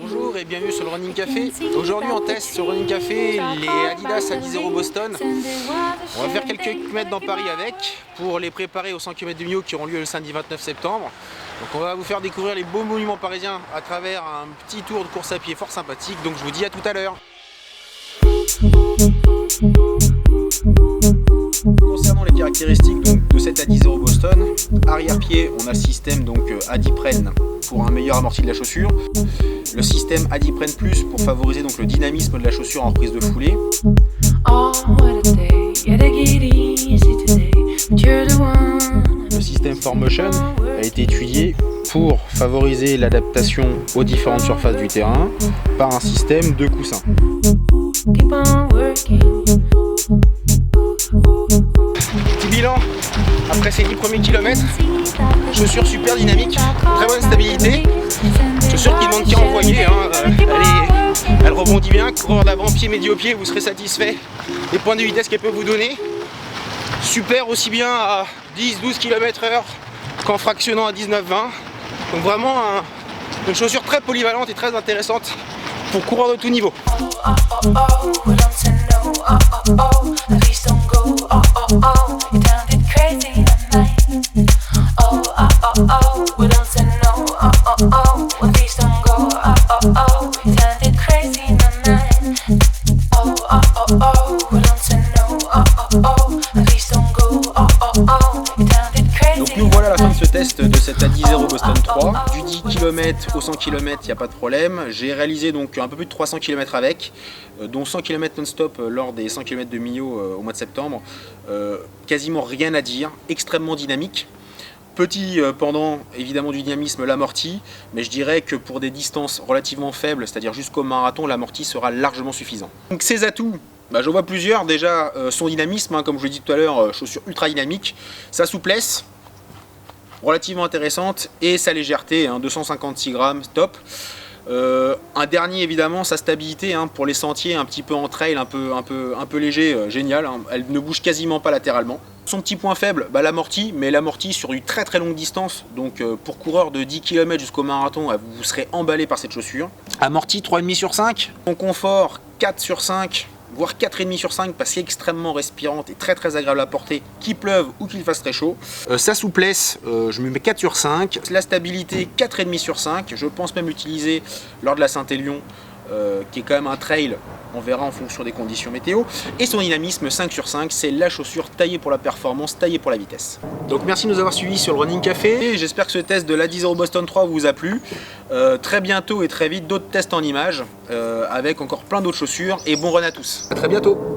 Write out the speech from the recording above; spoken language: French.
Bonjour et bienvenue sur le Running Café. Aujourd'hui on teste sur Running Café les Adidas Adizero Boston. On va faire quelques kilomètres dans Paris avec pour les préparer aux 100 km de Millau qui auront lieu le samedi 29 septembre. Donc on va vous faire découvrir les beaux monuments parisiens à travers un petit tour de course à pied fort sympathique. Donc je vous dis à tout à l'heure. Concernant les caractéristiques de cette Adizero Boston, arrière-pied, on a le système Adipren pour un meilleur amorti de la chaussure, le système Adipren Plus pour favoriser le dynamisme de la chaussure en reprise de foulée. Le système 4Motion a été étudié pour favoriser l'adaptation aux différentes surfaces du terrain par un système de coussins. Petit bilan après ces 10 premiers kilomètres, chaussure super dynamique, très bonne stabilité, chaussure qui demande qu'à envoyer, elle rebondit bien, coureur d'avant, pied médio-pied, vous serez satisfait des points de vitesse qu'elle peut vous donner. Super aussi bien à 10-12 km/h qu'en fractionnant à 19-20. Donc vraiment une chaussure très polyvalente et très intéressante pour coureurs de tout niveau. Donc nous voilà à la fin de ce test de cette Adizero Boston 3. Du 10 km au 100 km, il n'y a pas de problème. J'ai réalisé un peu plus de 300 km avec, dont 100 km non-stop lors des 100 km de Millau au mois de septembre. Quasiment rien à dire, extrêmement dynamique. Petit pendant évidemment du dynamisme, l'amorti, mais je dirais que pour des distances relativement faibles, c'est-à-dire jusqu'au marathon, l'amorti sera largement suffisant. Donc ces atouts, je vois plusieurs. Déjà son dynamisme, comme je l'ai dit tout à l'heure, chaussure ultra dynamique, sa souplesse relativement intéressante et sa légèreté, 256 grammes, top. Un dernier évidemment, sa stabilité pour les sentiers un petit peu en trail, un peu léger, génial, elle ne bouge quasiment pas latéralement. Son petit point faible, l'amorti, mais l'amorti sur une très longue distance, donc pour coureur de 10 km jusqu'au marathon, vous serez emballé par cette chaussure. Amorti 3,5 sur 5, son confort 4 sur 5, voire 4,5 sur 5 parce qu'elle est extrêmement respirante et très agréable à porter, qu'il pleuve ou qu'il fasse très chaud. Sa souplesse, je me mets 4 sur 5. La stabilité, 4,5 sur 5. Je pense même l'utiliser lors de la Saint-Élion, qui est quand même un trail, on verra en fonction des conditions météo. Et son dynamisme, 5 sur 5, c'est la chaussure taillée pour la performance, taillée pour la vitesse. Donc merci de nous avoir suivis sur le Running Café. J'espère que ce test de l'Adizero Boston 3 vous a plu. Très bientôt et très vite d'autres tests en images, avec encore plein d'autres chaussures. Et bon run à tous. À très bientôt.